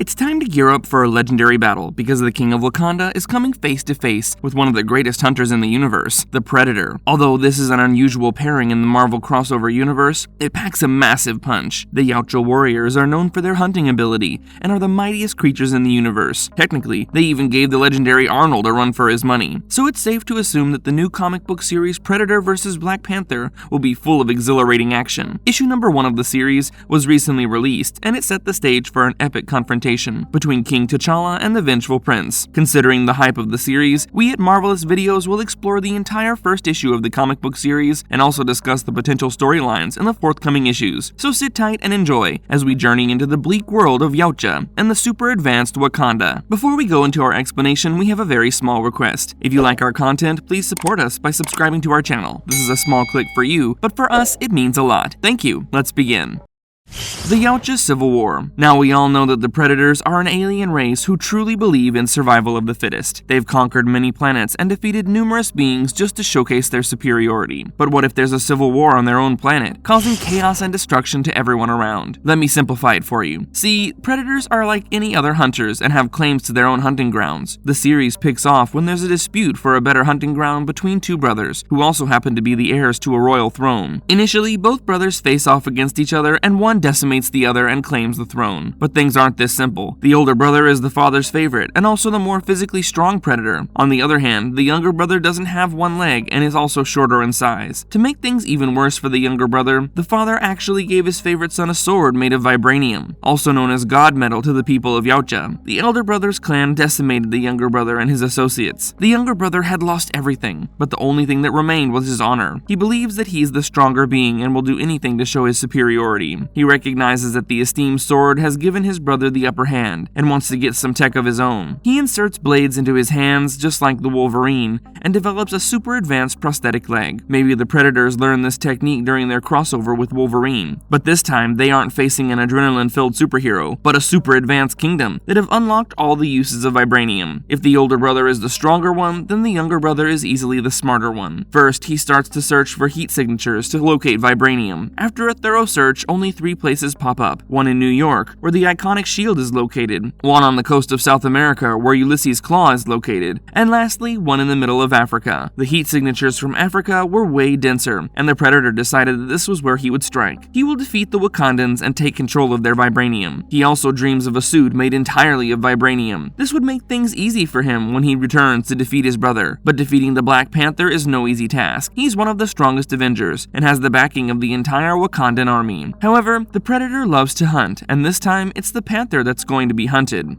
It's time to gear up for a legendary battle because the King of Wakanda is coming face to face with one of the greatest hunters in the universe, the Predator. Although this is an unusual pairing in the Marvel crossover universe, it packs a massive punch. The Yautja warriors are known for their hunting ability and are the mightiest creatures in the universe. Technically, they even gave the legendary Arnold a run for his money. So it's safe to assume that the new comic book series Predator vs. Black Panther will be full of exhilarating action. Issue number 1 of the series was recently released, and it set the stage for an epic confrontation between King T'Challa and the Vengeful Prince. Considering the hype of the series, we at Marvelous Videos will explore the entire first issue of the comic book series and also discuss the potential storylines in the forthcoming issues. So sit tight and enjoy as we journey into the bleak world of Yautja and the super advanced Wakanda. Before we go into our explanation, we have a very small request. If you like our content, please support us by subscribing to our channel. This is a small click for you, but for us, it means a lot. Thank you. Let's begin. The Yautja Civil War. Now we all know that the Predators are an alien race who truly believe in survival of the fittest. They've conquered many planets and defeated numerous beings just to showcase their superiority. But what if there's a civil war on their own planet, causing chaos and destruction to everyone around? Let me simplify it for you. See, Predators are like any other hunters and have claims to their own hunting grounds. The series picks off when there's a dispute for a better hunting ground between two brothers, who also happen to be the heirs to a royal throne. Initially, both brothers face off against each other and one decimates the other and claims the throne. But things aren't this simple. The older brother is the father's favorite and also the more physically strong predator. On the other hand, the younger brother doesn't have one leg and is also shorter in size. To make things even worse for the younger brother, the father actually gave his favorite son a sword made of vibranium, also known as God Metal to the people of Yautja. The elder brother's clan decimated the younger brother and his associates. The younger brother had lost everything, but the only thing that remained was his honor. He believes that he's the stronger being and will do anything to show his superiority. He recognizes that the esteemed sword has given his brother the upper hand and wants to get some tech of his own. He inserts blades into his hands just like the Wolverine and develops a super advanced prosthetic leg. Maybe the Predators learned this technique during their crossover with Wolverine, but this time they aren't facing an adrenaline-filled superhero, but a super advanced kingdom that have unlocked all the uses of vibranium. If the older brother is the stronger one, then the younger brother is easily the smarter one. First, he starts to search for heat signatures to locate vibranium. After a thorough search, only 3 places pop up. One in New York, where the iconic shield is located, one on the coast of South America, where Ulysses' claw is located, and lastly, one in the middle of Africa. The heat signatures from Africa were way denser, and the Predator decided that this was where he would strike. He will defeat the Wakandans and take control of their vibranium. He also dreams of a suit made entirely of vibranium. This would make things easy for him when he returns to defeat his brother, but defeating the Black Panther is no easy task. He's one of the strongest Avengers, and has the backing of the entire Wakandan army. However, the Predator loves to hunt, and this time it's the Panther that's going to be hunted.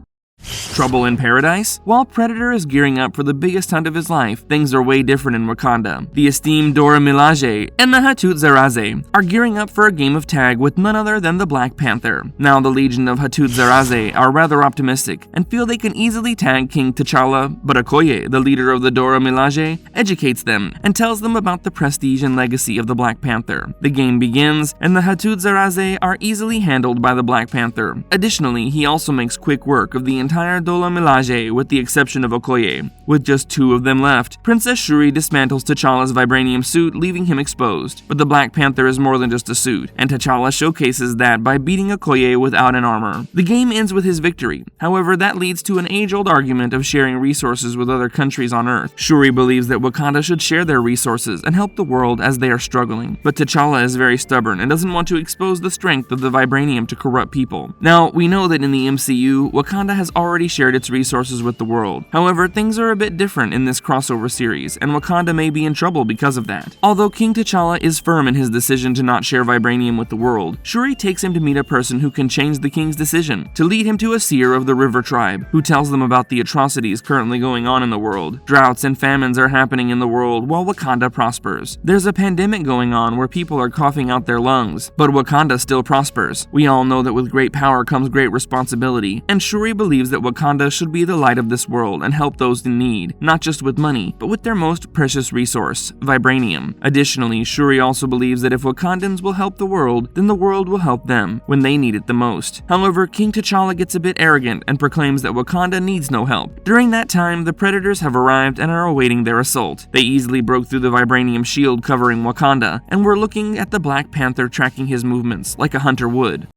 Trouble in Paradise? While Predator is gearing up for the biggest hunt of his life, things are way different in Wakanda. The esteemed Dora Milaje and the Yautja are gearing up for a game of tag with none other than the Black Panther. Now the Legion of Yautja are rather optimistic and feel they can easily tag King T'Challa, but Okoye, the leader of the Dora Milaje, educates them and tells them about the prestige and legacy of the Black Panther. The game begins, and the Yautja are easily handled by the Black Panther. Additionally, he also makes quick work of the entire Dora Milaje with the exception of Okoye. With just 2 of them left, Princess Shuri dismantles T'Challa's vibranium suit, leaving him exposed. But the Black Panther is more than just a suit, and T'Challa showcases that by beating Okoye without an armor. The game ends with his victory. However, that leads to an age-old argument of sharing resources with other countries on Earth. Shuri believes that Wakanda should share their resources and help the world as they are struggling, but T'Challa is very stubborn and doesn't want to expose the strength of the vibranium to corrupt people. Now, we know that in the MCU, Wakanda has already shared its resources with the world. However, things are a bit different in this crossover series, and Wakanda may be in trouble because of that. Although King T'Challa is firm in his decision to not share vibranium with the world, Shuri takes him to meet a person who can change the king's decision, to lead him to a seer of the River Tribe, who tells them about the atrocities currently going on in the world. Droughts and famines are happening in the world while Wakanda prospers. There's a pandemic going on where people are coughing out their lungs, but Wakanda still prospers. We all know that with great power comes great responsibility, and Shuri believes that Wakanda should be the light of this world and help those in need, not just with money, but with their most precious resource, vibranium. Additionally, Shuri also believes that if Wakandans will help the world, then the world will help them when they need it the most. However, King T'Challa gets a bit arrogant and proclaims that Wakanda needs no help. During that time, the Predators have arrived and are awaiting their assault. They easily broke through the vibranium shield covering Wakanda, and were looking at the Black Panther tracking his movements like a hunter would.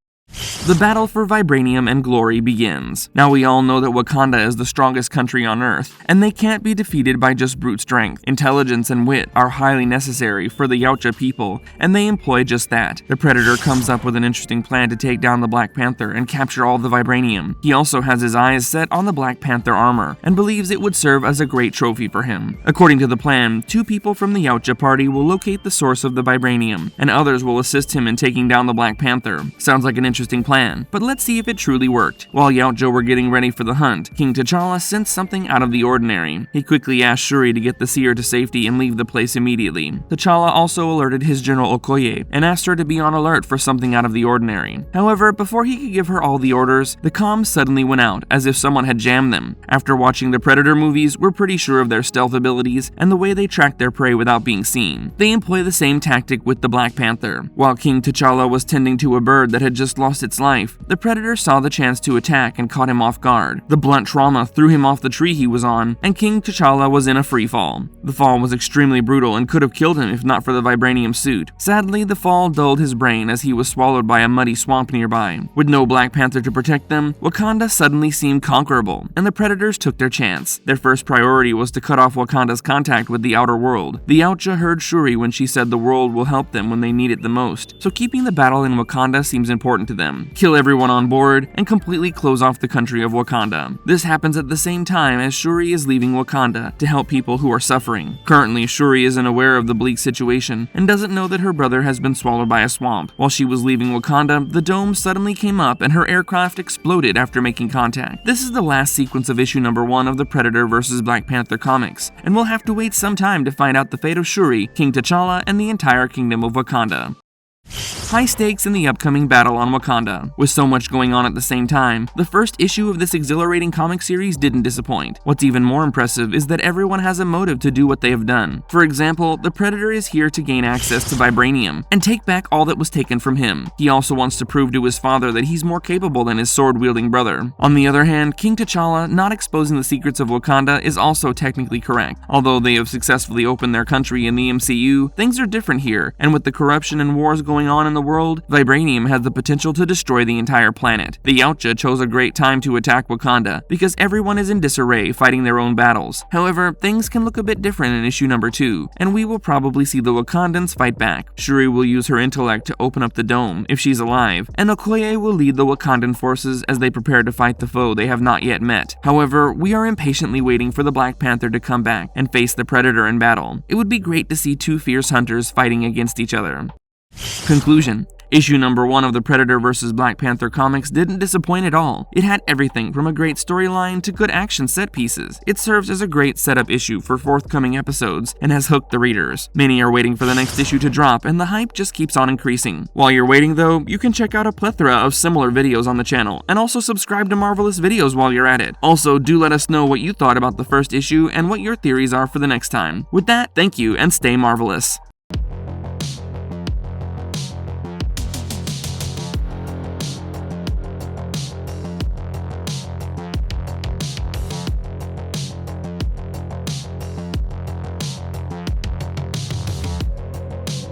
The battle for vibranium and glory begins. Now we all know that Wakanda is the strongest country on Earth, and they can't be defeated by just brute strength. Intelligence and wit are highly necessary for the Yautja people, and they employ just that. The Predator comes up with an interesting plan to take down the Black Panther and capture all the vibranium. He also has his eyes set on the Black Panther armor, and believes it would serve as a great trophy for him. According to the plan, 2 people from the Yautja party will locate the source of the vibranium, and others will assist him in taking down the Black Panther. Sounds like an interesting plan, but let's see if it truly worked. While Yautja were getting ready for the hunt, King T'Challa sensed something out of the ordinary. He quickly asked Shuri to get the seer to safety and leave the place immediately. T'Challa also alerted his General Okoye and asked her to be on alert for something out of the ordinary. However, before he could give her all the orders, the comms suddenly went out, as if someone had jammed them. After watching the Predator movies, we're pretty sure of their stealth abilities and the way they track their prey without being seen. They employ the same tactic with the Black Panther. While King T'Challa was tending to a bird that had just lost its life, the Predator saw the chance to attack and caught him off guard. The blunt trauma threw him off the tree he was on, and King T'Challa was in a free fall. The fall was extremely brutal and could have killed him if not for the vibranium suit. Sadly, the fall dulled his brain as he was swallowed by a muddy swamp nearby. With no Black Panther to protect them, Wakanda suddenly seemed conquerable, and the Predators took their chance. Their first priority was to cut off Wakanda's contact with the outer world. The Yautja heard Shuri when she said the world will help them when they need it the most, so keeping the battle in Wakanda seems important to them. Kill everyone on board, and completely close off the country of Wakanda. This happens at the same time as Shuri is leaving Wakanda to help people who are suffering. Currently, Shuri isn't aware of the bleak situation and doesn't know that her brother has been swallowed by a swamp. While she was leaving Wakanda, the dome suddenly came up and her aircraft exploded after making contact. This is the last sequence of issue number 1 of the Predator vs. Black Panther comics, and we'll have to wait some time to find out the fate of Shuri, King T'Challa, and the entire kingdom of Wakanda. High stakes in the upcoming battle on Wakanda. With so much going on at the same time, the first issue of this exhilarating comic series didn't disappoint. What's even more impressive is that everyone has a motive to do what they have done. For example, the Predator is here to gain access to vibranium and take back all that was taken from him. He also wants to prove to his father that he's more capable than his sword-wielding brother. On the other hand, King T'Challa not exposing the secrets of Wakanda is also technically correct. Although they have successfully opened their country in the MCU, things are different here, and with the corruption and wars going on in the world, vibranium has the potential to destroy the entire planet. The Yautja chose a great time to attack Wakanda because everyone is in disarray fighting their own battles. However, things can look a bit different in issue number 2, and we will probably see the Wakandans fight back. Shuri will use her intellect to open up the dome, if she's alive, and Okoye will lead the Wakandan forces as they prepare to fight the foe they have not yet met. However, we are impatiently waiting for the Black Panther to come back and face the Predator in battle. It would be great to see 2 fierce hunters fighting against each other. Conclusion. Issue number 1 of the Predator vs. Black Panther comics didn't disappoint at all. It had everything from a great storyline to good action set pieces. It serves as a great setup issue for forthcoming episodes and has hooked the readers. Many are waiting for the next issue to drop, and the hype just keeps on increasing. While you're waiting though, you can check out a plethora of similar videos on the channel, and also subscribe to Marvelous Videos while you're at it. Also, do let us know what you thought about the first issue and what your theories are for the next time. With that, thank you and stay marvelous.